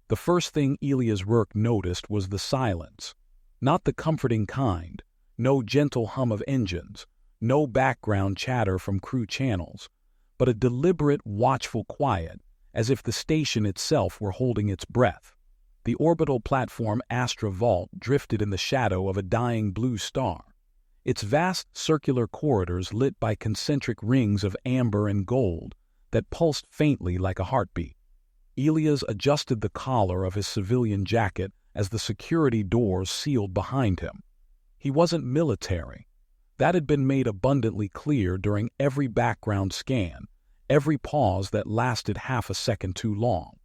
The first thing Elias Rourke noticed was the silence. Not the comforting kind, no gentle hum of engines, no background chatter from crew channels, but a deliberate, watchful quiet, as if the station itself were holding its breath. The orbital platform Astra Vault drifted in the shadow of a dying blue star, its vast circular corridors lit by concentric rings of amber and gold that pulsed faintly like a heartbeat. Elias adjusted the collar of his civilian jacket as the security doors sealed behind him. He wasn't military. That had been made abundantly clear during every background scan, every pause that lasted half a second too long.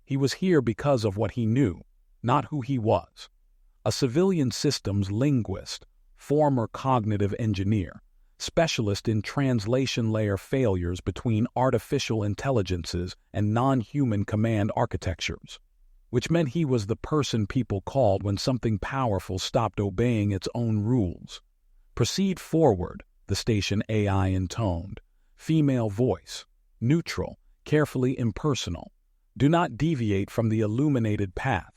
He was here because of what he knew, not who he was. A civilian systems linguist, former cognitive engineer, specialist in translation layer failures between artificial intelligences and non-human command architectures, which meant he was the person people called when something powerful stopped obeying its own rules. "Proceed forward," the station AI intoned. Female voice, neutral, carefully impersonal. "Do not deviate from the illuminated path."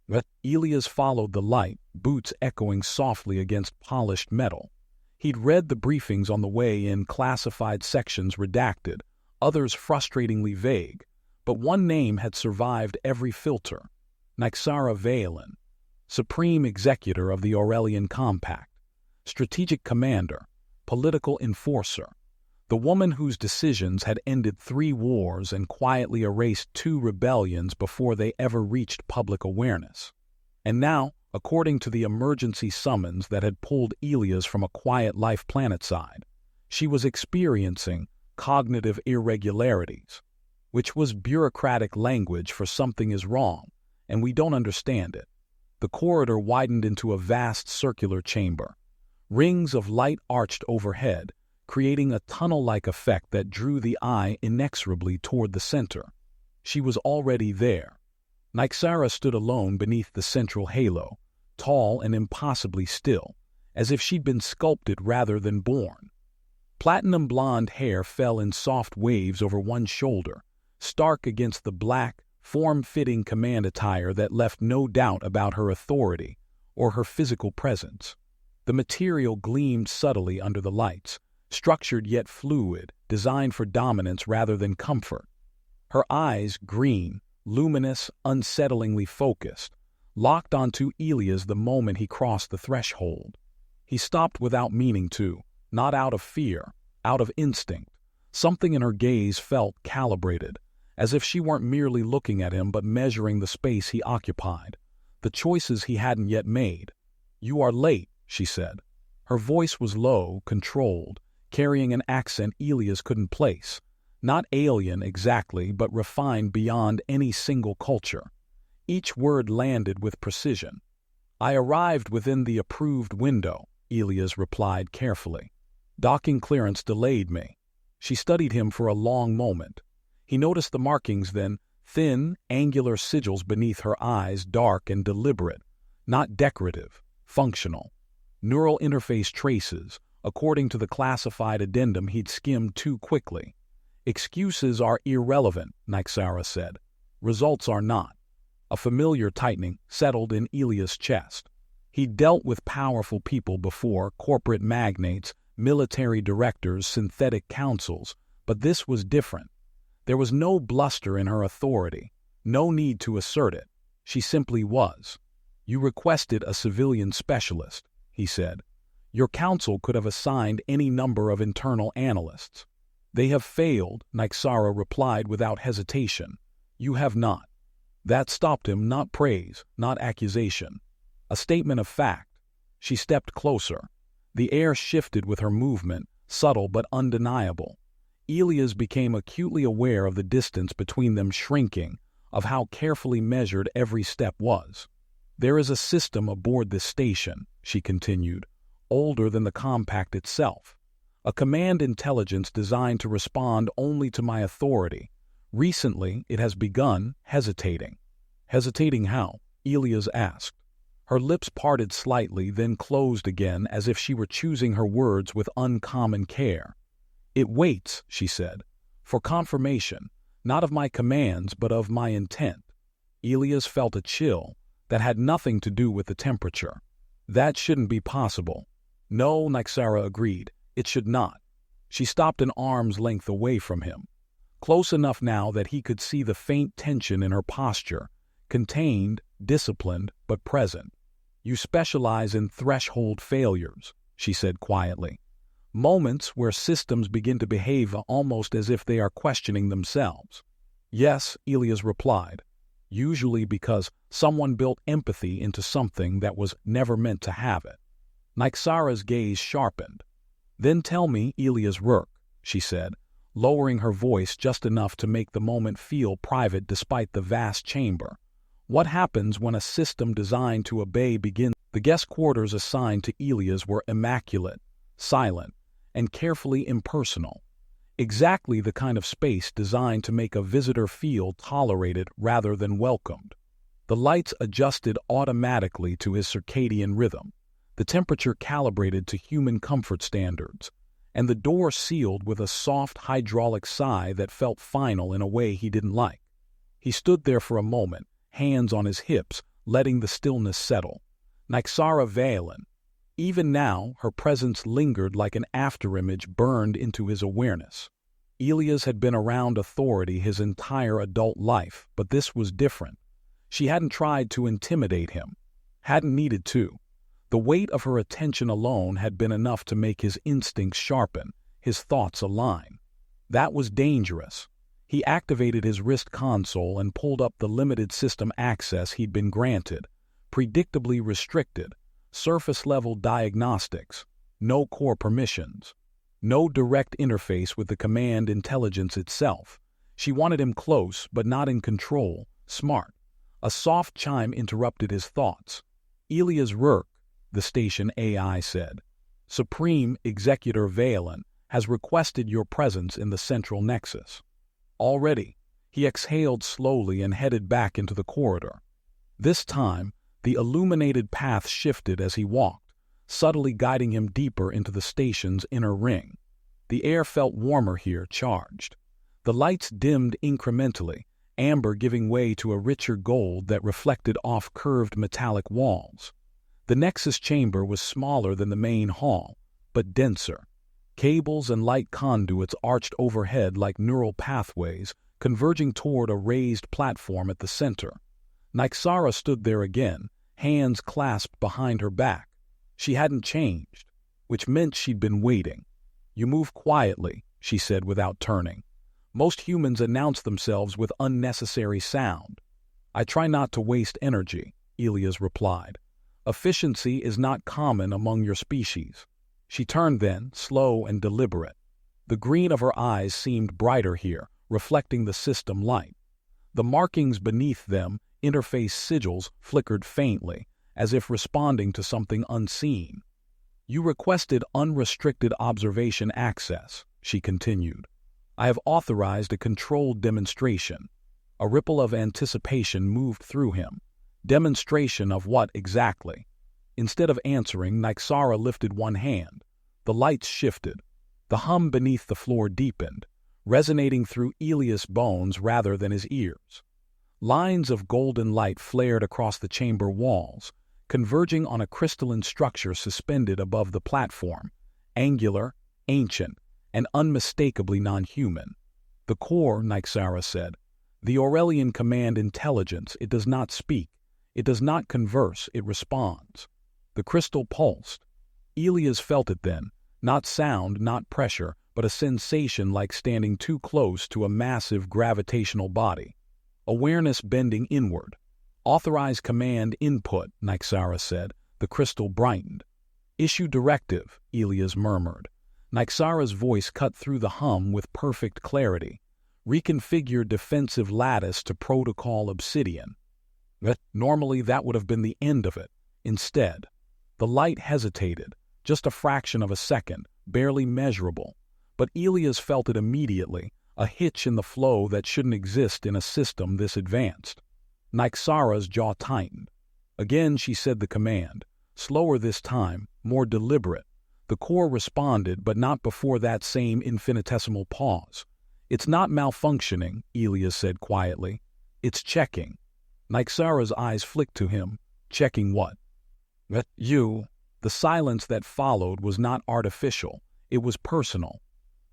But Elias followed the light, boots echoing softly against polished metal. He'd read the briefings on the way in, classified sections redacted, others frustratingly vague, but one name had survived every filter: Nyxara Valen, Supreme Executor of the Aurelian Compact, Strategic Commander, Political Enforcer, the woman whose decisions had ended 3 wars and quietly erased 2 rebellions before they ever reached public awareness. And now, according to the emergency summons that had pulled Elias from a quiet life planetside, she was experiencing cognitive irregularities, which was bureaucratic language for something is wrong, and we don't understand it. The corridor widened into a vast circular chamber. Rings of light arched overhead, creating a tunnel-like effect that drew the eye inexorably toward the center. She was already there. Nyxara stood alone beneath the central halo, tall and impossibly still, as if she'd been sculpted rather than born. Platinum blonde hair fell in soft waves over one shoulder, stark against the black, form-fitting command attire that left no doubt about her authority or her physical presence. The material gleamed subtly under the lights, structured yet fluid, designed for dominance rather than comfort. Her eyes, green, luminous, unsettlingly focused, locked onto Elias the moment he crossed the threshold. He stopped without meaning to, not out of fear, out of instinct. Something in her gaze felt calibrated, as if she weren't merely looking at him but measuring the space he occupied, the choices he hadn't yet made. "You are late," she said. Her voice was low, controlled, carrying an accent Elias couldn't place. Not alien exactly, but refined beyond any single culture. Each word landed with precision. "I arrived within the approved window," Elias replied carefully. "Docking clearance delayed me." She studied him for a long moment. He noticed the markings then, thin, angular sigils beneath her eyes, dark and deliberate, not decorative, functional. Neural interface traces, according to the classified addendum he'd skimmed too quickly. "Excuses are irrelevant," Nyxara said. "Results are not." A familiar tightening settled in Elias' chest. He'd dealt with powerful people before, corporate magnates, military directors, synthetic councils, but this was different. There was no bluster in her authority, no need to assert it. She simply was. "You requested a civilian specialist," he said. "Your council could have assigned any number of internal analysts." "They have failed," Nyxara replied without hesitation. "You have not." That stopped him, not praise, not accusation. A statement of fact. She stepped closer. The air shifted with her movement, subtle but undeniable. Elias became acutely aware of the distance between them shrinking, of how carefully measured every step was. "There is a system aboard this station," she continued, "older than the compact itself. A command intelligence designed to respond only to my authority. Recently, it has begun hesitating." "Hesitating how?" Elias asked. Her lips parted slightly, then closed again as if she were choosing her words with uncommon care. "It waits," she said, "for confirmation, not of my commands but of my intent." Elias felt a chill that had nothing to do with the temperature. That shouldn't be possible. No, Nyxara agreed. It should not. She stopped an arm's length away from him, close enough now that he could see the faint tension in her posture, contained, disciplined, but present. You specialize in threshold failures, she said quietly. Moments where systems begin to behave almost as if they are questioning themselves. Yes, Elias replied, usually because someone built empathy into something that was never meant to have it. Nyxara's gaze sharpened. Then tell me, Elias Rourke, she said, lowering her voice just enough to make the moment feel private despite the vast chamber. What happens when a system designed to obey begins? The guest quarters assigned to Elias were immaculate, silent, and carefully impersonal. Exactly the kind of space designed to make a visitor feel tolerated rather than welcomed. The lights adjusted automatically to his circadian rhythm, the temperature calibrated to human comfort standards, and the door sealed with a soft hydraulic sigh that felt final in a way he didn't like. He stood there for a moment, hands on his hips, letting the stillness settle. Nyxara Valen. Even now, her presence lingered like an afterimage burned into his awareness. Elias had been around authority his entire adult life, but this was different. She hadn't tried to intimidate him, hadn't needed to. The weight of her attention alone had been enough to make his instincts sharpen, his thoughts align. That was dangerous. He activated his wrist console and pulled up the limited system access he'd been granted, predictably restricted, surface-level diagnostics, no core permissions, no direct interface with the command intelligence itself. She wanted him close, but not in control, smart. A soft chime interrupted his thoughts. Elias Rourke, the station AI said. Supreme Executor Valen has requested your presence in the central nexus. Already, he exhaled slowly and headed back into the corridor. This time, the illuminated path shifted as he walked, subtly guiding him deeper into the station's inner ring. The air felt warmer here, charged. The lights dimmed incrementally, amber giving way to a richer gold that reflected off curved metallic walls. The Nexus chamber was smaller than the main hall, but denser. Cables and light conduits arched overhead like neural pathways, converging toward a raised platform at the center. Nyxara stood there again, hands clasped behind her back. She hadn't changed, which meant she'd been waiting. You move quietly, she said without turning. Most humans announce themselves with unnecessary sound. I try not to waste energy, Elias replied. Efficiency is not common among your species. She turned then, slow and deliberate. The green of her eyes seemed brighter here, reflecting the system light. The markings beneath them, interface sigils, flickered faintly, as if responding to something unseen. You requested unrestricted observation access, she continued. I have authorized a controlled demonstration. A ripple of anticipation moved through him. Demonstration of what exactly? Instead of answering, Nyxara lifted one hand. The lights shifted. The hum beneath the floor deepened, resonating through Elias' bones rather than his ears. Lines of golden light flared across the chamber walls, converging on a crystalline structure suspended above the platform, angular, ancient, and unmistakably non-human. The core, Nyxara said. The Aurelian command intelligence, it does not speak. It does not converse, it responds. The crystal pulsed. Elias felt it then, not sound, not pressure, but a sensation like standing too close to a massive gravitational body. Awareness bending inward. Authorized command input, Nyxara said. The crystal brightened. Issue directive, Elias murmured. Nyxara's voice cut through the hum with perfect clarity. Reconfigure defensive lattice to protocol obsidian. Normally that would have been the end of it. Instead, the light hesitated, just a fraction of a second, barely measurable. But Elias felt it immediately, a hitch in the flow that shouldn't exist in a system this advanced. Nyxara's jaw tightened. Again she said the command, slower this time, more deliberate. The core responded, but not before that same infinitesimal pause. It's not malfunctioning, Elias said quietly. It's checking. Nyxara's eyes flicked to him, checking what? You. The silence that followed was not artificial, it was personal.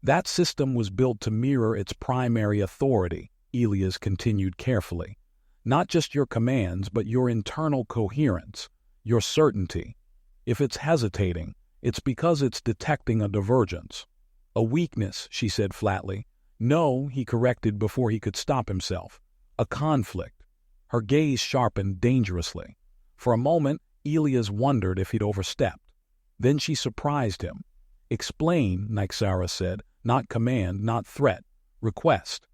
That system was built to mirror its primary authority, Elias continued carefully. Not just your commands, but your internal coherence, your certainty. If it's hesitating, it's because it's detecting a divergence. A weakness, she said flatly. No, he corrected before he could stop himself. A conflict. Her gaze sharpened dangerously. For a moment, Elias wondered if he'd overstepped. Then she surprised him. Explain, Nyxara said, not command, not threat. Request.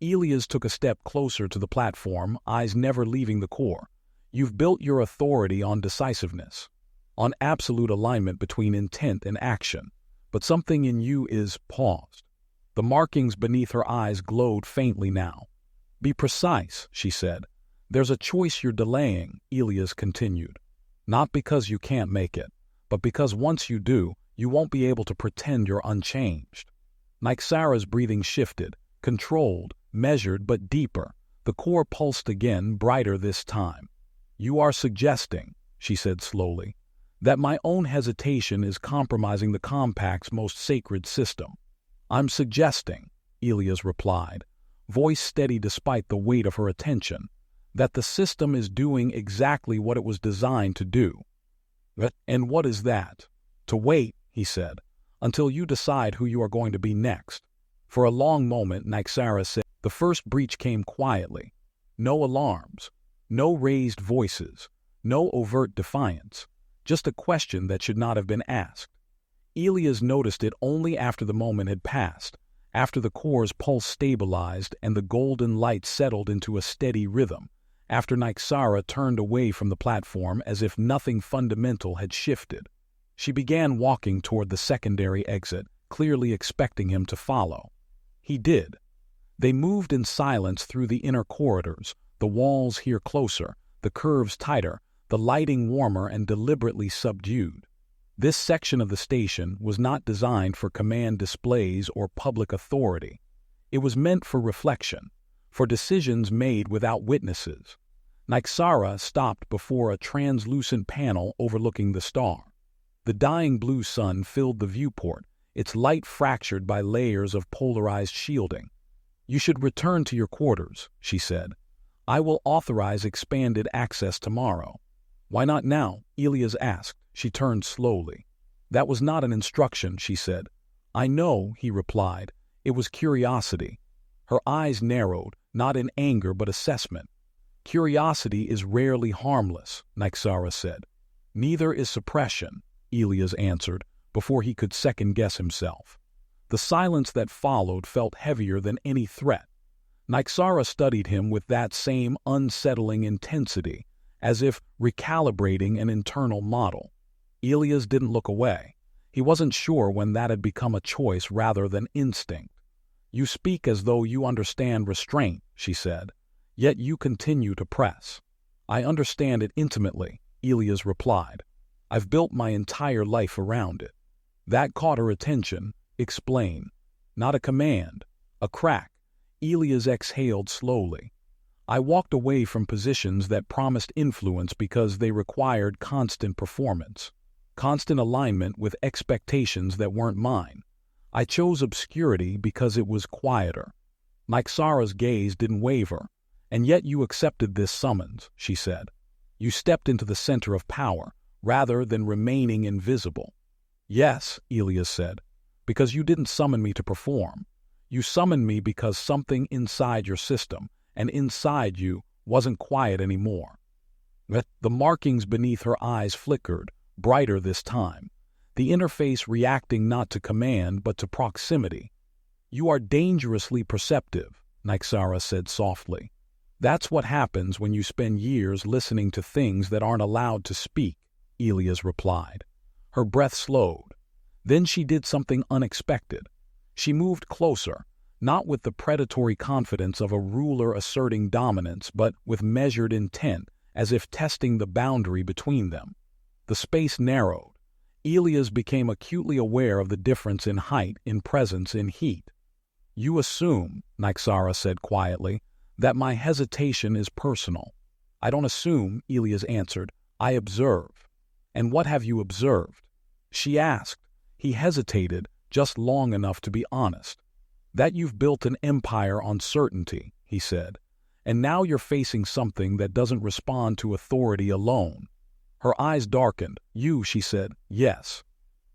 Elias took a step closer to the platform, eyes never leaving the core. You've built your authority on decisiveness, on absolute alignment between intent and action, but something in you is paused. The markings beneath her eyes glowed faintly now. Be precise, she said. There's a choice you're delaying, Elias continued. Not because you can't make it, but because once you do, you won't be able to pretend you're unchanged. Nyxara's breathing shifted, controlled, measured but deeper. The core pulsed again, brighter this time. You are suggesting, she said slowly, that my own hesitation is compromising the Compact's most sacred system. I'm suggesting, Elias replied, voice steady despite the weight of her attention, that the system is doing exactly what it was designed to do. And what is that? To wait, he said, until you decide who you are going to be next. For a long moment, Nyxara said, the first breach came quietly. No alarms, no raised voices, no overt defiance, just a question that should not have been asked. Elias noticed it only after the moment had passed, after the core's pulse stabilized and the golden light settled into a steady rhythm, after Nyxara turned away from the platform as if nothing fundamental had shifted. She began walking toward the secondary exit, clearly expecting him to follow. He did. They moved in silence through the inner corridors, the walls here closer, the curves tighter, the lighting warmer and deliberately subdued. This section of the station was not designed for command displays or public authority. It was meant for reflection, for decisions made without witnesses. Nyxara stopped before a translucent panel overlooking the star. The dying blue sun filled the viewport, its light fractured by layers of polarized shielding. You should return to your quarters, she said. I will authorize expanded access tomorrow. Why not now? Elias asked. She turned slowly. That was not an instruction, she said. I know, he replied. It was curiosity. Her eyes narrowed, not in anger but assessment. Curiosity is rarely harmless, Nyxara said. Neither is suppression, Elias answered, before he could second-guess himself. The silence that followed felt heavier than any threat. Nyxara studied him with that same unsettling intensity, as if recalibrating an internal model. Elias didn't look away. He wasn't sure when that had become a choice rather than instinct. You speak as though you understand restraint, she said, yet you continue to press. I understand it intimately, Elias replied. I've built my entire life around it. That caught her attention. Explain. Not a command, a crack. Elias exhaled slowly. I walked away from positions that promised influence because they required constant performance, constant alignment with expectations that weren't mine. I chose obscurity because it was quieter. Nyxara's gaze didn't waver. And yet you accepted this summons, she said. You stepped into the center of power, rather than remaining invisible. Yes, Elias said, because you didn't summon me to perform. You summoned me because something inside your system, and inside you, wasn't quiet anymore. The markings beneath her eyes flickered, brighter this time, the interface reacting not to command but to proximity. You are dangerously perceptive, Nyxara said softly. That's what happens when you spend years listening to things that aren't allowed to speak, Elias replied. Her breath slowed. Then she did something unexpected. She moved closer, not with the predatory confidence of a ruler asserting dominance, but with measured intent, as if testing the boundary between them. The space narrowed. Elias became acutely aware of the difference in height, in presence, in heat. You assume, Nyxara said quietly, that my hesitation is personal. I don't assume, Elias answered. I observe. And what have you observed? She asked. He hesitated, just long enough to be honest. That you've built an empire on certainty, he said. And now you're facing something that doesn't respond to authority alone. Her eyes darkened. You, she said. Yes.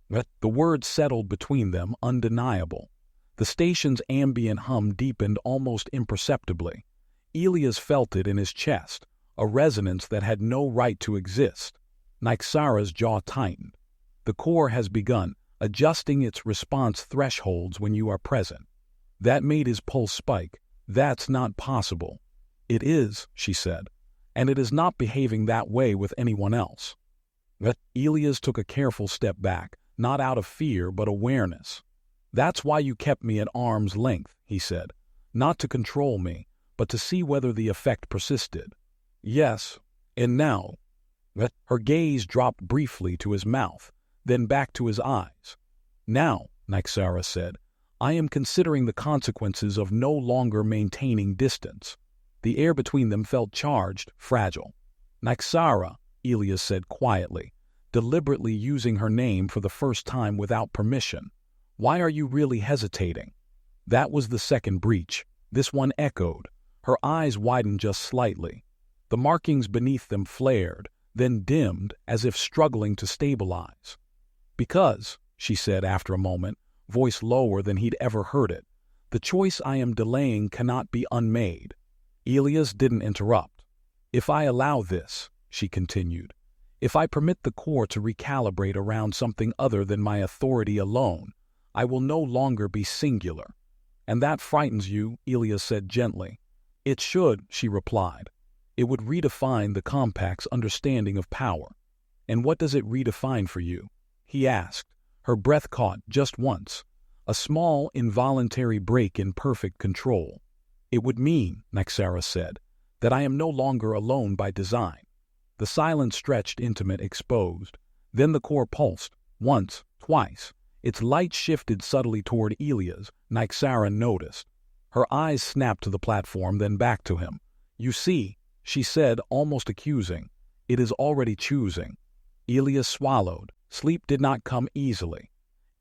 The words settled between them, undeniable. The station's ambient hum deepened almost imperceptibly. Elias felt it in his chest, a resonance that had no right to exist. Nyxara's jaw tightened. The core has begun adjusting its response thresholds when you are present. That made his pulse spike. That's not possible. It is, she said, and it is not behaving that way with anyone else. Elias took a careful step back, not out of fear but awareness. That's why you kept me at arm's length, he said, not to control me, but to see whether the effect persisted. Yes, and now? Her gaze dropped briefly to his mouth, then back to his eyes. Now, Nyxara said, I am considering the consequences of no longer maintaining distance. The air between them felt charged, fragile. Nyxara, Elias said quietly, deliberately using her name for the first time without permission. Why are you really hesitating? That was the second breach. This one echoed. Her eyes widened just slightly. The markings beneath them flared, then dimmed as if struggling to stabilize. Because, she said after a moment, voice lower than he'd ever heard it, the choice I am delaying cannot be unmade. Elias didn't interrupt. If I allow this, she continued, if I permit the core to recalibrate around something other than my authority alone, I will no longer be singular. And that frightens you, Elias said gently. It should, she replied. It would redefine the compact's understanding of power. And what does it redefine for you? He asked. Her breath caught just once. A small, involuntary break in perfect control. It would mean, Nyxara said, that I am no longer alone by design. The silence stretched intimate, exposed. Then the core pulsed, once, twice. Its light shifted subtly toward Elias. Nyxara noticed. Her eyes snapped to the platform, then back to him. You see, she said, almost accusing, it is already choosing. Elias swallowed. Sleep did not come easily.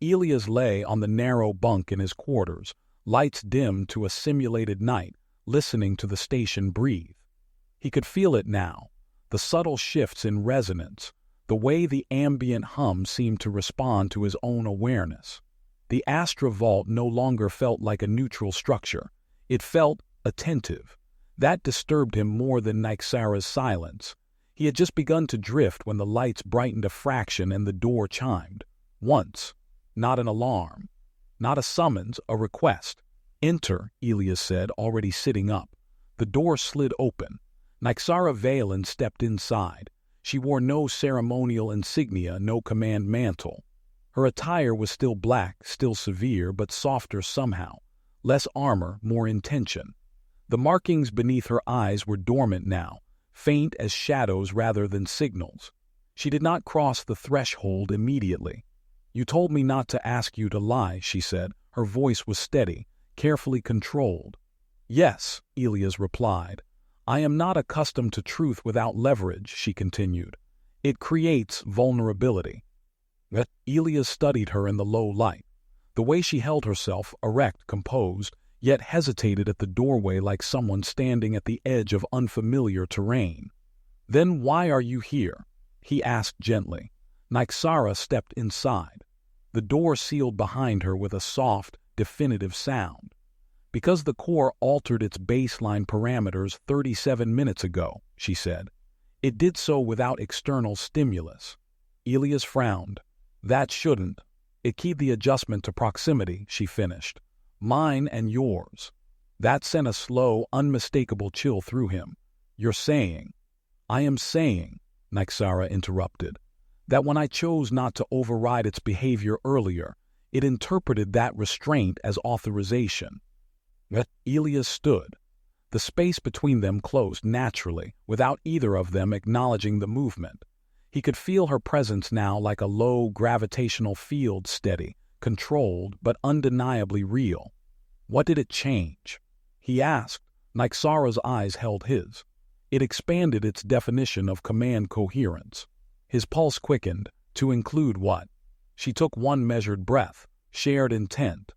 Elias lay on the narrow bunk in his quarters, lights dimmed to a simulated night, listening to the station breathe. He could feel it now, the subtle shifts in resonance, the way the ambient hum seemed to respond to his own awareness. The Astra Vault no longer felt like a neutral structure. It felt attentive. That disturbed him more than Nyxara's silence. He had just begun to drift when the lights brightened a fraction and the door chimed. Once. Not an alarm. Not a summons, a request. Enter, Elias said, already sitting up. The door slid open. Nyxara Valen stepped inside. She wore no ceremonial insignia, no command mantle. Her attire was still black, still severe, but softer somehow. Less armor, more intention. The markings beneath her eyes were dormant now, faint as shadows rather than signals. She did not cross the threshold immediately. You told me not to ask you to lie, she said. Her voice was steady, carefully controlled. Yes, Elias replied. I am not accustomed to truth without leverage, she continued. It creates vulnerability. Elias studied her in the low light. The way she held herself, erect, composed, yet hesitated at the doorway like someone standing at the edge of unfamiliar terrain. Then why are you here? He asked gently. Nyxara stepped inside. The door sealed behind her with a soft, definitive sound. Because the core altered its baseline parameters 37 minutes ago, she said. It did so without external stimulus. Elias frowned. That shouldn't. It keyed the adjustment to proximity, she finished. Mine and yours. That sent a slow, unmistakable chill through him. You're saying. I am saying, Nyxara interrupted, that when I chose not to override its behavior earlier, it interpreted that restraint as authorization. Elias stood. The space between them closed naturally, without either of them acknowledging the movement. He could feel her presence now like a low gravitational field, steady, controlled, but undeniably real. What did it change? He asked. Nyxara's eyes held his. It expanded its definition of command coherence. His pulse quickened, to include what? She took one measured breath, shared intent.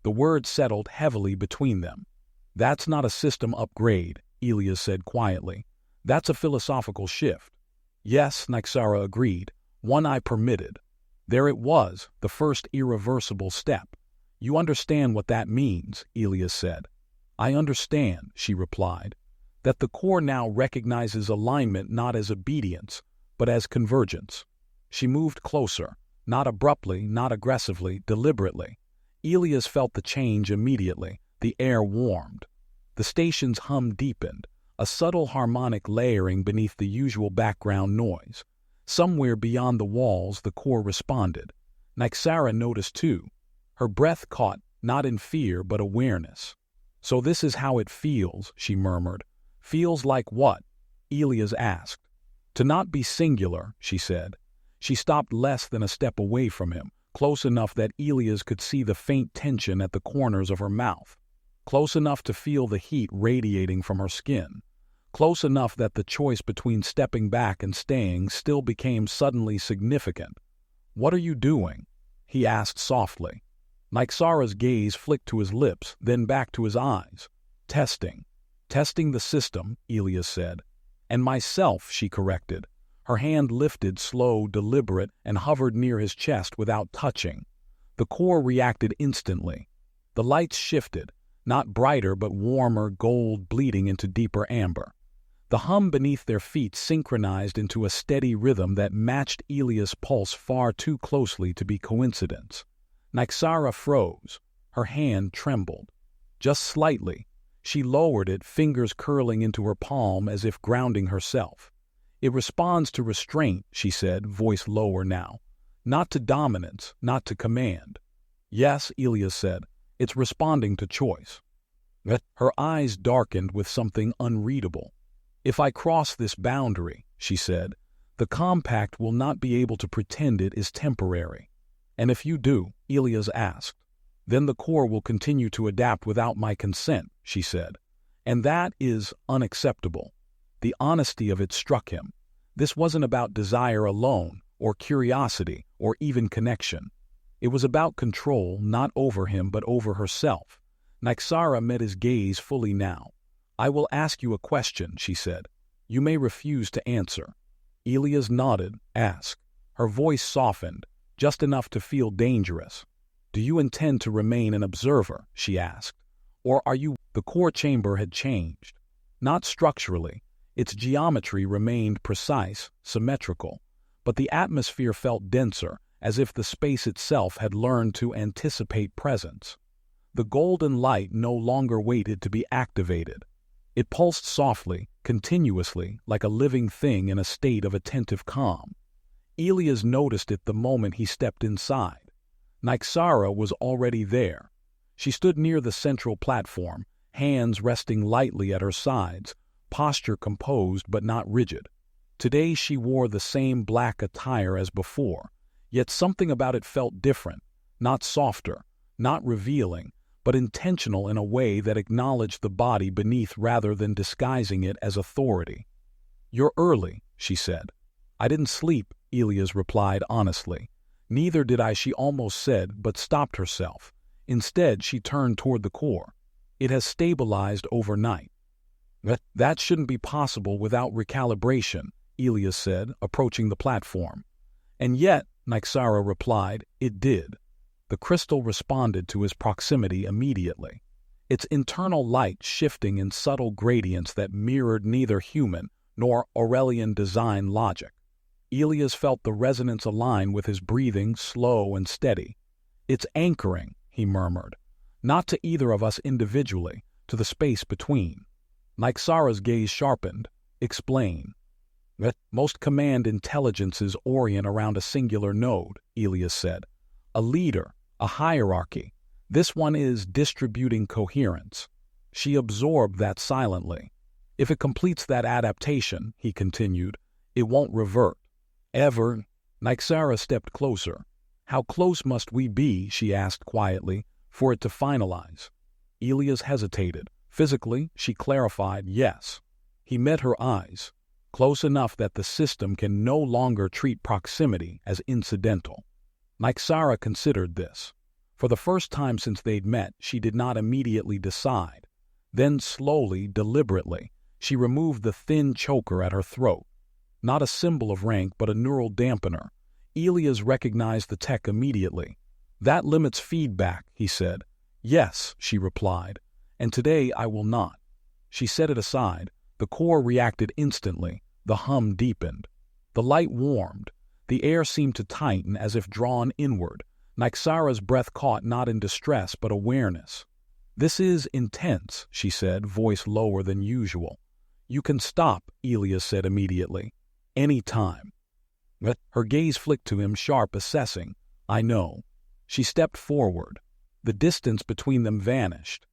The words settled heavily between them. That's not a system upgrade, Elias said quietly. That's a philosophical shift. Yes, Nyxara agreed. One I permitted. There it was, the first irreversible step. You understand what that means, Elias said. I understand, she replied. That the core now recognizes alignment not as obedience, but as convergence. She moved closer, not abruptly, not aggressively, deliberately. Elias felt the change immediately. The air warmed. The station's hum deepened, a subtle harmonic layering beneath the usual background noise. Somewhere beyond the walls, the core responded. Nyxara noticed too. Her breath caught, not in fear, but awareness. So this is how it feels, she murmured. Feels like what? Elias asked. To not be singular, she said. She stopped less than a step away from him, close enough that Elias could see the faint tension at the corners of her mouth. Close enough to feel the heat radiating from her skin. Close enough that the choice between stepping back and staying still became suddenly significant. What are you doing? He asked softly. Nyxara's gaze flicked to his lips, then back to his eyes. Testing. Testing the system, Elias said. And myself, she corrected. Her hand lifted, slow, deliberate, and hovered near his chest without touching. The core reacted instantly. The lights shifted, not brighter but warmer gold bleeding into deeper amber. The hum beneath their feet synchronized into a steady rhythm that matched Elias' pulse far too closely to be coincidence. Nyxara froze. Her hand trembled. Just slightly. She lowered it, fingers curling into her palm as if grounding herself. It responds to restraint, she said, voice lower now. Not to dominance, not to command. Yes, Elias said, it's responding to choice. Her eyes darkened with something unreadable. If I cross this boundary, she said, the compact will not be able to pretend it is temporary. And if you do, Elias asked, then the core will continue to adapt without my consent, she said. And that is unacceptable. The honesty of it struck him. This wasn't about desire alone, or curiosity, or even connection. It was about control, not over him, but over herself. Nyxara met his gaze fully now. I will ask you a question, she said. You may refuse to answer. Elias nodded, asked. Her voice softened, just enough to feel dangerous. Do you intend to remain an observer, she asked. Or are you... The core chamber had changed. Not structurally. Its geometry remained precise, symmetrical. But the atmosphere felt denser, as if the space itself had learned to anticipate presence. The golden light no longer waited to be activated. It pulsed softly, continuously, like a living thing in a state of attentive calm. Elias noticed it the moment he stepped inside. Nyxara was already there. She stood near the central platform, hands resting lightly at her sides, posture composed but not rigid. Today she wore the same black attire as before, yet something about it felt different, not softer, not revealing, but intentional in a way that acknowledged the body beneath rather than disguising it as authority. You're early, she said. I didn't sleep, Elias replied honestly. Neither did I, she almost said, but stopped herself. Instead, she turned toward the core. It has stabilized overnight. That shouldn't be possible without recalibration, Elias said, approaching the platform. And yet, Nyxara replied, it did. The crystal responded to his proximity immediately, its internal light shifting in subtle gradients that mirrored neither human nor Aurelian design logic. Elias felt the resonance align with his breathing, slow and steady. It's anchoring, he murmured, not to either of us individually, to the space between. Nyxara's gaze sharpened. Explain. Most command intelligences orient around a singular node, Elias said. A leader, a hierarchy. This one is distributing coherence. She absorbed that silently. If it completes that adaptation, he continued, it won't revert. Ever. Nyxara stepped closer. How close must we be, she asked quietly, for it to finalize? Elias hesitated. Physically, she clarified, yes. He met her eyes, close enough that the system can no longer treat proximity as incidental. Nyxara considered this. For the first time since they'd met, she did not immediately decide. Then slowly, deliberately, she removed the thin choker at her throat. Not a symbol of rank, but a neural dampener. Elias recognized the tech immediately. "That limits feedback," he said. "Yes," she replied, "and today I will not." She set it aside. The core reacted instantly. The hum deepened. The light warmed. The air seemed to tighten as if drawn inward. Nyxara's breath caught not in distress but awareness. "This is intense," she said, voice lower than usual. "You can stop," Elias said immediately. "Any time." But her gaze flicked to him, sharp, assessing. "I know." She stepped forward. The distance between them vanished.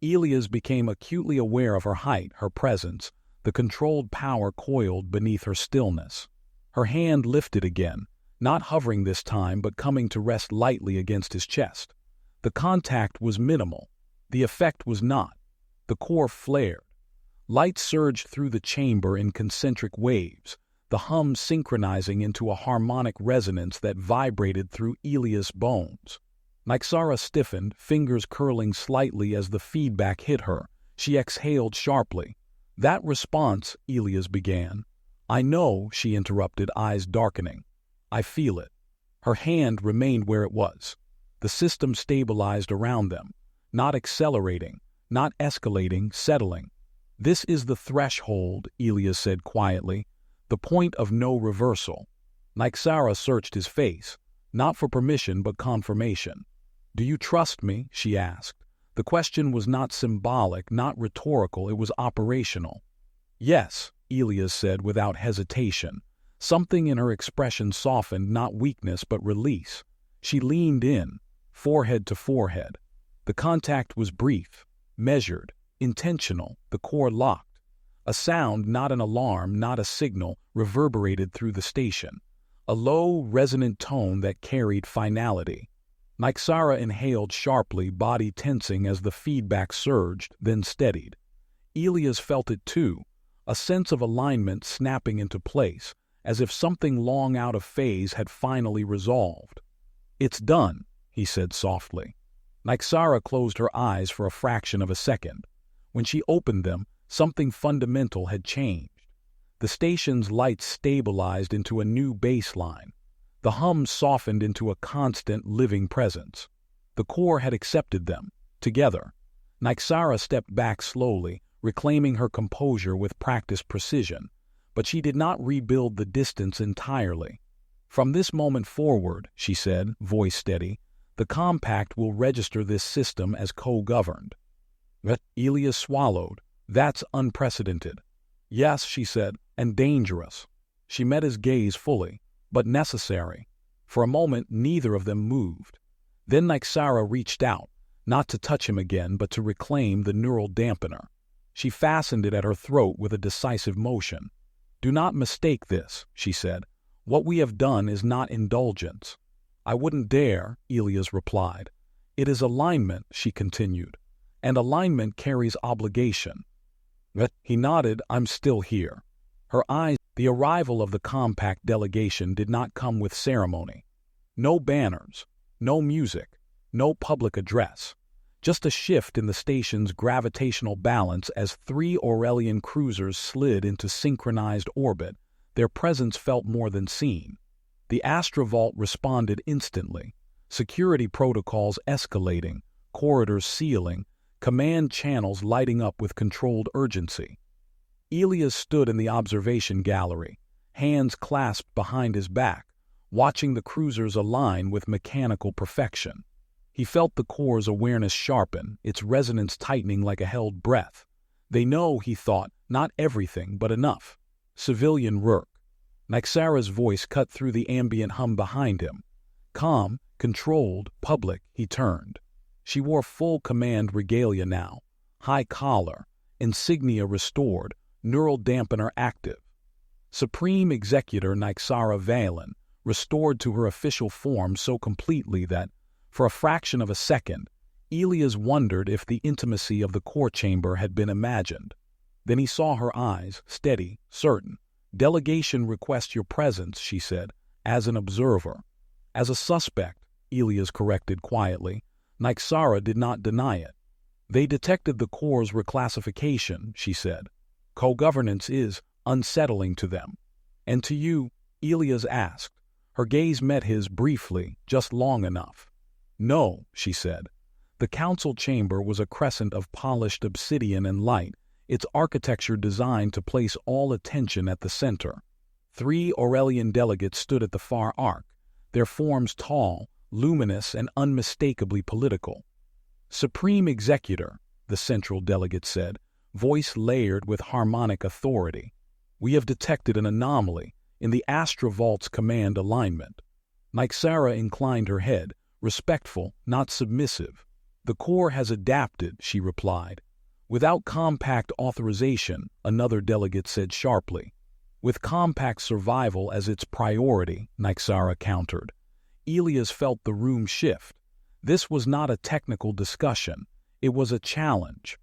Elias became acutely aware of her height, her presence. The controlled power coiled beneath her stillness. Her hand lifted again, not hovering this time but coming to rest lightly against his chest. The contact was minimal. The effect was not. The core flared. Light surged through the chamber in concentric waves, the hum synchronizing into a harmonic resonance that vibrated through Elias' bones. Nyxara stiffened, fingers curling slightly as the feedback hit her. She exhaled sharply. "That response," Elias began. "I know," she interrupted, eyes darkening. "I feel it." Her hand remained where it was. The system stabilized around them, not accelerating, not escalating, settling. "This is the threshold," Elias said quietly, "the point of no reversal." Nyxara searched his face, not for permission but confirmation. "Do you trust me?" she asked. The question was not symbolic, not rhetorical, it was operational. "Yes," Elias said without hesitation. Something in her expression softened, not weakness but release. She leaned in, forehead to forehead. The contact was brief, measured, intentional, the core locked. A sound, not an alarm, not a signal, reverberated through the station. A low, resonant tone that carried finality. Nyxara inhaled sharply, body tensing as the feedback surged, then steadied. Elias felt it too, a sense of alignment snapping into place, as if something long out of phase had finally resolved. "It's done," he said softly. Nyxara closed her eyes for a fraction of a second. When she opened them, something fundamental had changed. The station's lights stabilized into a new baseline. The hum softened into a constant, living presence. The core had accepted them, together. Nyxara stepped back slowly, reclaiming her composure with practiced precision, but she did not rebuild the distance entirely. "From this moment forward," she said, voice steady, "the compact will register this system as co-governed." But Elias swallowed. "That's unprecedented." "Yes," she said, "and dangerous." She met his gaze fully, but necessary. For a moment, neither of them moved. Then Nyxara reached out, not to touch him again, but to reclaim the neural dampener. She fastened it at her throat with a decisive motion. "Do not mistake this," she said. "What we have done is not indulgence." "I wouldn't dare," Elias replied. "It is alignment," she continued, "and alignment carries obligation." But he nodded. "I'm still here." Her eyes. The arrival of the compact delegation did not come with ceremony. No banners, no music, no public address. Just a shift in the station's gravitational balance as 3 Aurelian cruisers slid into synchronized orbit. Their presence felt more than seen. The Astra Vault responded instantly, security protocols escalating, corridors sealing, command channels lighting up with controlled urgency. Elias stood in the observation gallery, hands clasped behind his back, watching the cruisers align with mechanical perfection. He felt the core's awareness sharpen, its resonance tightening like a held breath. They know, he thought, not everything, but enough. Civilian Rourke. Nyxara's voice cut through the ambient hum behind him. Calm, controlled, public, he turned. She wore full command regalia now, high collar, insignia restored, neural dampener active. Supreme Executor Nyxara Valen, restored to her official form so completely that, for a fraction of a second, Elias wondered if the intimacy of the core chamber had been imagined. Then he saw her eyes, steady, certain. "Delegation requests your presence," she said, "as an observer." "As a suspect," Elias corrected quietly. Nyxara did not deny it. "They detected the Corps' reclassification," she said. "Co-governance is unsettling to them." "And to you?" Elias asked. Her gaze met his briefly, just long enough. "No," she said. The council chamber was a crescent of polished obsidian and light, its architecture designed to place all attention at the center. 3 Aurelian delegates stood at the far arc, their forms tall, luminous, and unmistakably political. "Supreme Executor," the central delegate said, voice layered with harmonic authority. "We have detected an anomaly in the Astra Vault's command alignment." Nyxara inclined her head, respectful, not submissive. "The Corps has adapted," she replied. "Without compact authorization," another delegate said sharply. "With compact survival as its priority," Nyxara countered. Elias felt the room shift. This was not a technical discussion. It was a challenge.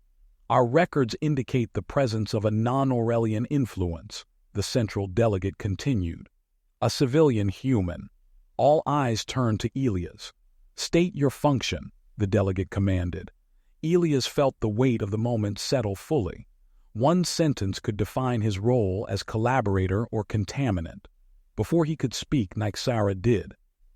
"Our records indicate the presence of a non-Aurelian influence," the central delegate continued. "A civilian human." All eyes turned to Elias. "State your function," the delegate commanded. Elias felt the weight of the moment settle fully. One sentence could define his role as collaborator or contaminant. Before he could speak, Nyxara did.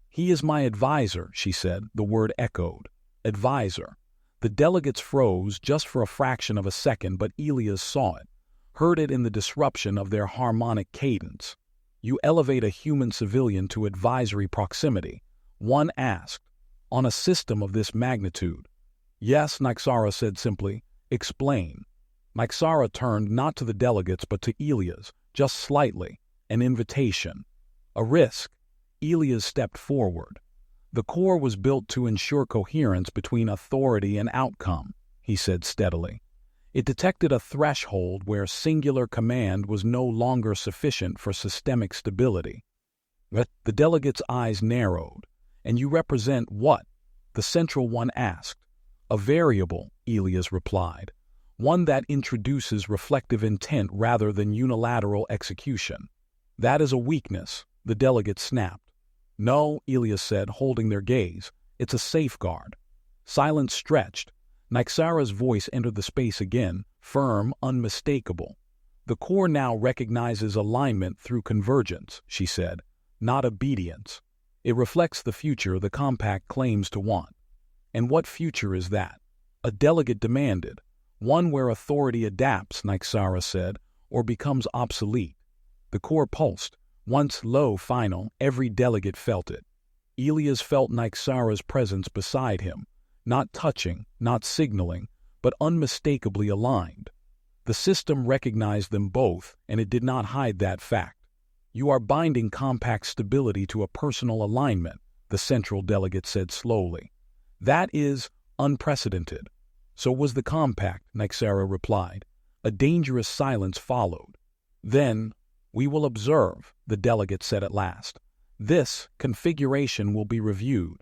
"He is my advisor," she said, the word echoed. Advisor. The delegates froze just for a fraction of a second, but Elias saw it, heard it in the disruption of their harmonic cadence. "You elevate a human civilian to advisory proximity," one asked, "on a system of this magnitude?" "Yes," Nyxara said simply. "Explain." Nyxara turned not to the delegates but to Elias, just slightly, an invitation. "A risk." Elias stepped forward. "The Corps was built to ensure coherence between authority and outcome," he said steadily. It detected a threshold where singular command was no longer sufficient for systemic stability. The delegate's eyes narrowed. "And you represent what?" the central one asked. "A variable," Elias replied. "One that introduces reflective intent rather than unilateral execution." "That is a weakness," the delegate snapped. "No," Elias said, holding their gaze. "It's a safeguard." Silence stretched. Nyxara's voice entered the space again, firm, unmistakable. "The Corps now recognizes alignment through convergence," she said, "not obedience. It reflects the future the compact claims to want." "And what future is that?" a delegate demanded. "One where authority adapts," Nyxara said, "or becomes obsolete." The Corps pulsed. Once low, final, every delegate felt it. Elias felt Nyxara's presence beside him, not touching, not signaling, but unmistakably aligned. The system recognized them both, and it did not hide that fact. "You are binding compact stability to a personal alignment," the central delegate said slowly. "That is unprecedented." "So was the compact," Nyxara replied. A dangerous silence followed. Then, "We will observe," the delegate said at last. "This configuration will be reviewed."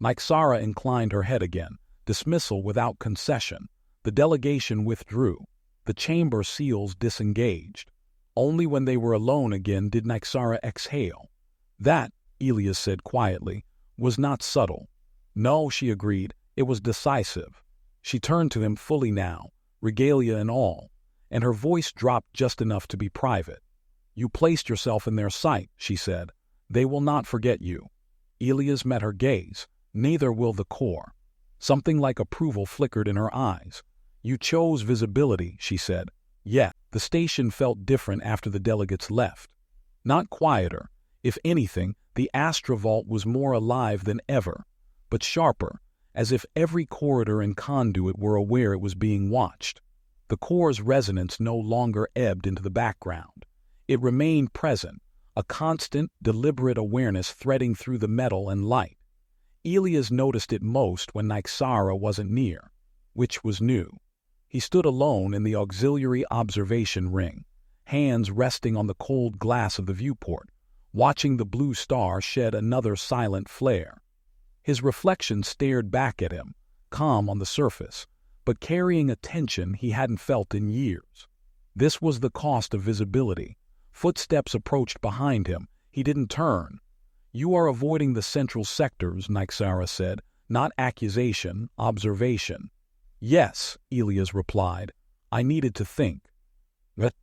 Nyxara inclined her head again, dismissal without concession. The delegation withdrew. The chamber seals disengaged. Only when they were alone again did Nyxara exhale. "That," Elias said quietly, "was not subtle." "No," she agreed, "it was decisive." She turned to him fully now, regalia and all, and her voice dropped just enough to be private. "You placed yourself in their sight," she said. "They will not forget you." Elias met her gaze. "Neither will the Corps." Something like approval flickered in her eyes. "You chose visibility," she said. Yet, the station felt different after the delegates left. Not quieter. If anything, the Astra Vault was more alive than ever, but sharper, as if every corridor and conduit were aware it was being watched. The Corps' resonance no longer ebbed into the background. It remained present, a constant, deliberate awareness threading through the metal and light. Elias noticed it most when Nyxara wasn't near, which was new. He stood alone in the auxiliary observation ring, hands resting on the cold glass of the viewport, watching the blue star shed another silent flare. His reflection stared back at him, calm on the surface, but carrying a tension he hadn't felt in years. This was the cost of visibility. Footsteps approached behind him. He didn't turn. "You are avoiding the central sectors," Nyxara said, "not accusation, observation." "Yes," Elias replied. "I needed to think."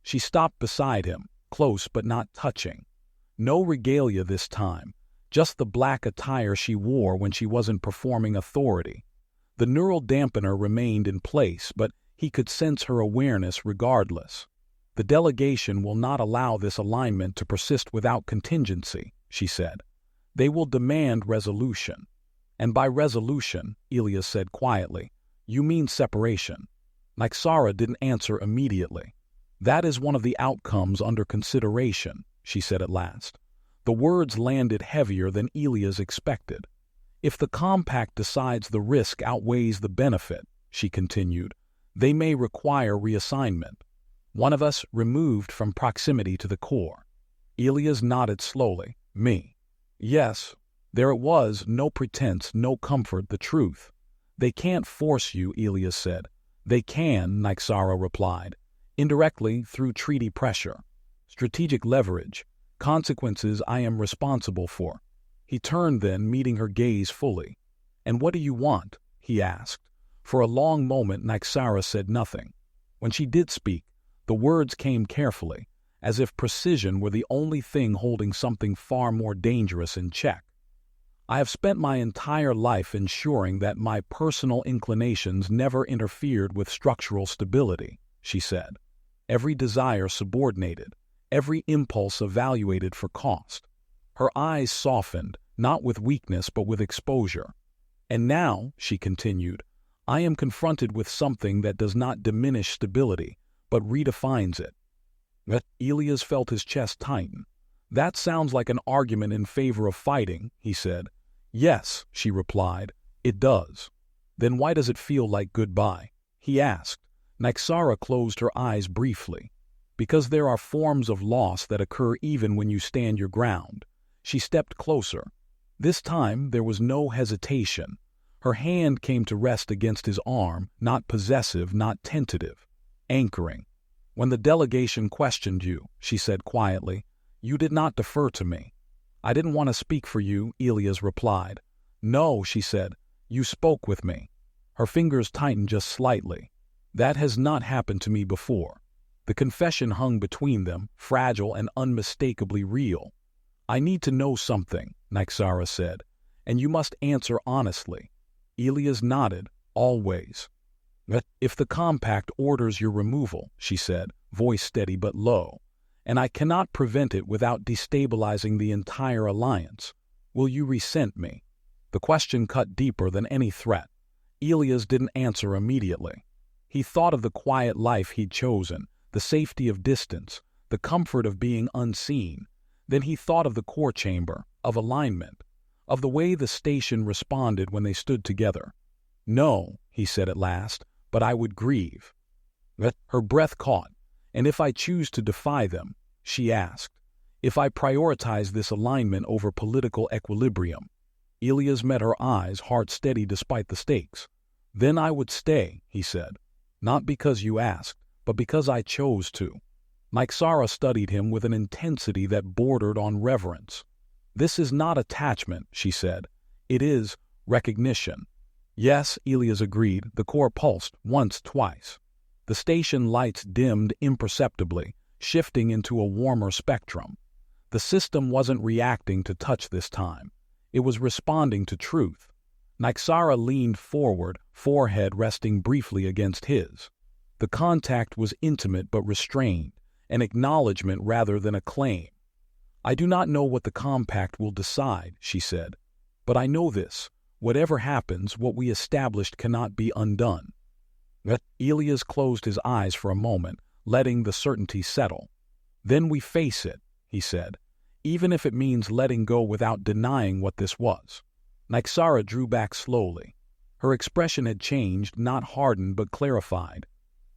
She stopped beside him, close but not touching. No regalia this time, just the black attire she wore when she wasn't performing authority. The neural dampener remained in place, but he could sense her awareness regardless. "The delegation will not allow this alignment to persist without contingency," she said. "They will demand resolution." "And by resolution," Elias said quietly, "you mean separation." Nyxara didn't answer immediately. "That is one of the outcomes under consideration," she said at last. The words landed heavier than Elias expected. "If the compact decides the risk outweighs the benefit," she continued, "they may require reassignment. One of us removed from proximity to the core." Elias nodded slowly. "Me." "Yes." There it was, no pretense, no comfort, the truth. "They can't force you," Elias said. "They can," Nyxara replied. "Indirectly, through treaty pressure. Strategic leverage. Consequences I am responsible for." He turned then, meeting her gaze fully. "And what do you want?" he asked. For a long moment Nyxara said nothing. When she did speak, the words came carefully, as if precision were the only thing holding something far more dangerous in check. "I have spent my entire life ensuring that my personal inclinations never interfered with structural stability," she said. "Every desire subordinated, every impulse evaluated for cost." Her eyes softened, not with weakness but with exposure. "And now," she continued, "I am confronted with something that does not diminish stability, but redefines it." Elias felt his chest tighten. "That sounds like an argument in favor of fighting," he said. "Yes," she replied, "it does." "Then why does it feel like goodbye?" he asked. Nyxara closed her eyes briefly. "Because there are forms of loss that occur even when you stand your ground." She stepped closer. This time there was no hesitation. Her hand came to rest against his arm, not possessive, not tentative. Anchoring. "When the delegation questioned you," she said quietly, "you did not defer to me." "I didn't want to speak for you," Elias replied. "No," she said, "you spoke with me." Her fingers tightened just slightly. "That has not happened to me before." The confession hung between them, fragile and unmistakably real. "I need to know something," Nyxara said, "and you must answer honestly." Elias nodded. "Always." "If the compact orders your removal," she said, voice steady but low, "and I cannot prevent it without destabilizing the entire alliance, will you resent me?" The question cut deeper than any threat. Elias didn't answer immediately. He thought of the quiet life he'd chosen, the safety of distance, the comfort of being unseen. Then he thought of the core chamber, of alignment, of the way the station responded when they stood together. "No," he said at last, "but I would grieve." Her breath caught. "And if I choose to defy them?" she asked. "If I prioritize this alignment over political equilibrium?" Elias met her eyes, heart steady despite the stakes. "Then I would stay," he said. "Not because you asked, but because I chose to." Nyxara studied him with an intensity that bordered on reverence. "This is not attachment," she said. "It is recognition." "Yes," Elias agreed. The core pulsed, once, twice. The station lights dimmed imperceptibly, shifting into a warmer spectrum. The system wasn't reacting to touch this time. It was responding to truth. Nyxara leaned forward, forehead resting briefly against his. The contact was intimate but restrained, an acknowledgement rather than a claim. "I do not know what the compact will decide," she said. "But I know this. Whatever happens, what we established cannot be undone." Elias closed his eyes for a moment, letting the certainty settle. "Then we face it," he said, "even if it means letting go without denying what this was." Nyxara drew back slowly. Her expression had changed, not hardened but clarified.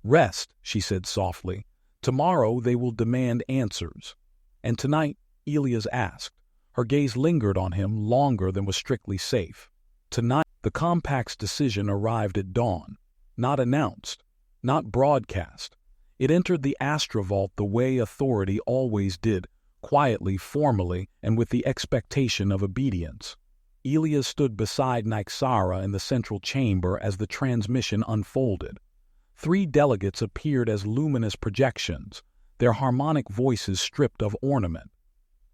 "Rest," she said softly. "Tomorrow they will demand answers." "And tonight?" Elias asked. Her gaze lingered on him longer than was strictly safe. "Tonight." The compact's decision arrived at dawn. Not announced, not broadcast. It entered the Astra Vault the way authority always did, quietly, formally, and with the expectation of obedience. Elias stood beside Nyxara in the central chamber as the transmission unfolded. 3 delegates appeared as luminous projections, their harmonic voices stripped of ornament.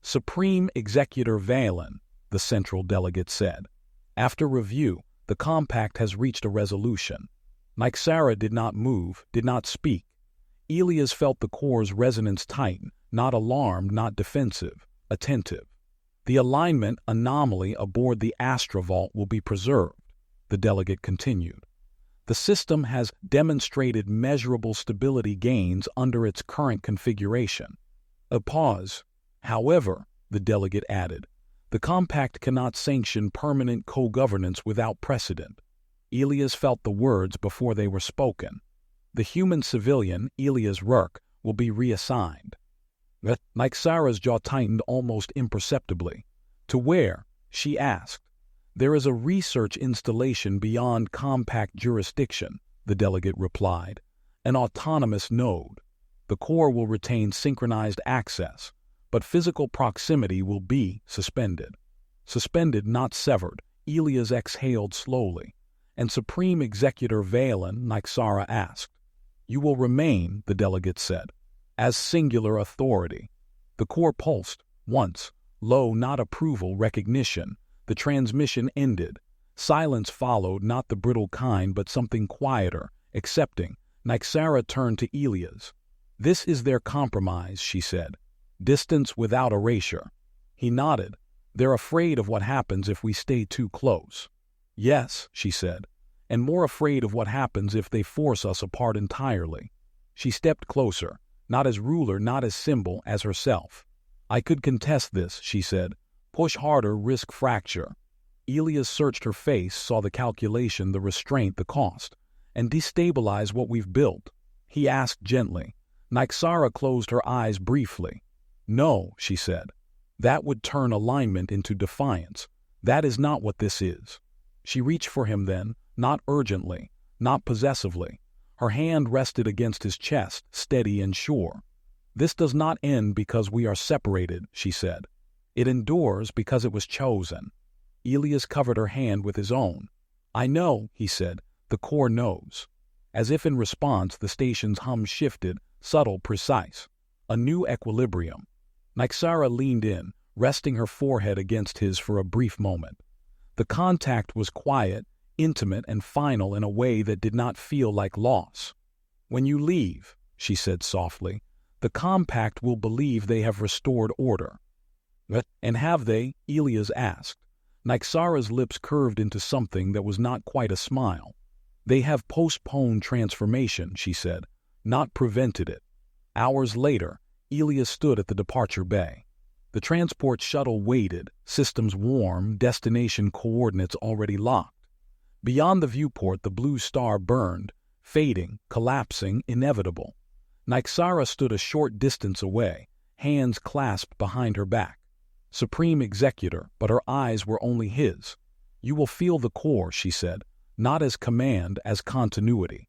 "Supreme Executor Valen," the central delegate said. "After review, the compact has reached a resolution." Nyxara did not move, did not speak. Elias felt the core's resonance tighten, not alarmed, not defensive, attentive. "The alignment anomaly aboard the Astra Vault will be preserved," the delegate continued. "The system has demonstrated measurable stability gains under its current configuration." A pause. "However," the delegate added, "the compact cannot sanction permanent co-governance without precedent." Elias felt the words before they were spoken. "The human civilian, Elias Rourke, will be reassigned." Nyxara's jaw tightened almost imperceptibly. "To where?" she asked. "There is a research installation beyond compact jurisdiction," the delegate replied. "An autonomous node. The core will retain synchronized access, but physical proximity will be suspended." Suspended, not severed, Elias exhaled slowly. "And Supreme Executor Valen?" Nyxara asked. "You will remain," the delegate said, "as singular authority." The core pulsed, once, low, not approval, recognition. The transmission ended. Silence followed, not the brittle kind, but something quieter, accepting. Nyxara turned to Elias. "This is their compromise," she said. "Distance without erasure." He nodded. "They're afraid of what happens if we stay too close." "Yes," she said, "and more afraid of what happens if they force us apart entirely." She stepped closer, not as ruler, not as symbol, as herself. "I could contest this," she said. "Push harder, risk fracture." Elias searched her face, saw the calculation, the restraint, the cost. "And destabilize what we've built?" he asked gently. Nyxara closed her eyes briefly. "No," she said. "That would turn alignment into defiance. That is not what this is." She reached for him then, not urgently, not possessively. Her hand rested against his chest, steady and sure. "This does not end because we are separated," she said. "It endures because it was chosen." Elias covered her hand with his own. "I know," he said. "The core knows." As if in response, the station's hum shifted, subtle, precise. A new equilibrium. Nyxara leaned in, resting her forehead against his for a brief moment. The contact was quiet, intimate, and final in a way that did not feel like loss. "When you leave," she said softly, "the compact will believe they have restored order." "And have they?" Elias asked. Nyxara's lips curved into something that was not quite a smile. "They have postponed transformation," she said, "not prevented it." Hours later, Elias stood at the departure bay. The transport shuttle waited, systems warm, destination coordinates already locked. Beyond the viewport, the blue star burned, fading, collapsing, inevitable. Nyxara stood a short distance away, hands clasped behind her back. Supreme Executor, but her eyes were only his. "You will feel the core," she said, "not as command, as continuity."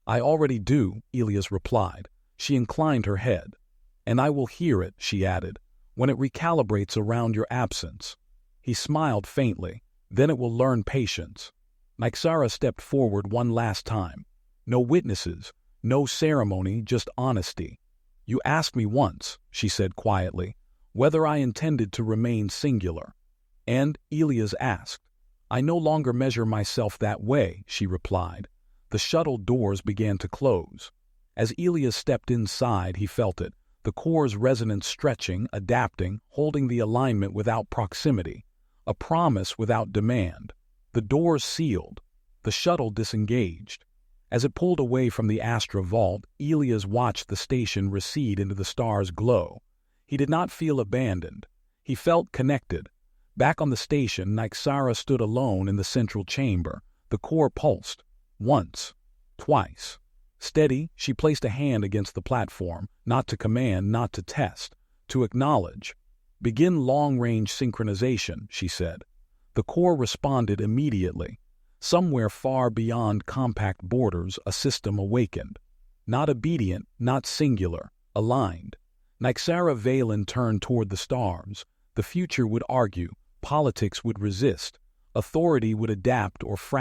"I already do," Elias replied. She inclined her head. "And I will hear it," she added, "when it recalibrates around your absence." He smiled faintly. "Then it will learn patience." Nyxara stepped forward one last time. "No witnesses, no ceremony, just honesty." "You asked me once," she said quietly, "whether I intended to remain singular." "And?" Elias asked. "I no longer measure myself that way," she replied. The shuttle doors began to close. As Elias stepped inside, he felt it, the core's resonance stretching, adapting, holding the alignment without proximity, a promise without demand. The doors sealed. The shuttle disengaged. As it pulled away from the Astra Vault, Elias watched the station recede into the star's glow. He did not feel abandoned. He felt connected. Back on the station, Nyxara stood alone in the central chamber. The core pulsed. Once. Twice. Steady, she placed a hand against the platform, not to command, not to test, to acknowledge. "Begin long-range synchronization," she said. The core responded immediately. Somewhere far beyond compact borders, a system awakened. not obedient, not singular, aligned. Nyxara Valen turned toward the stars. The future would argue, politics would resist, authority would adapt or fracture.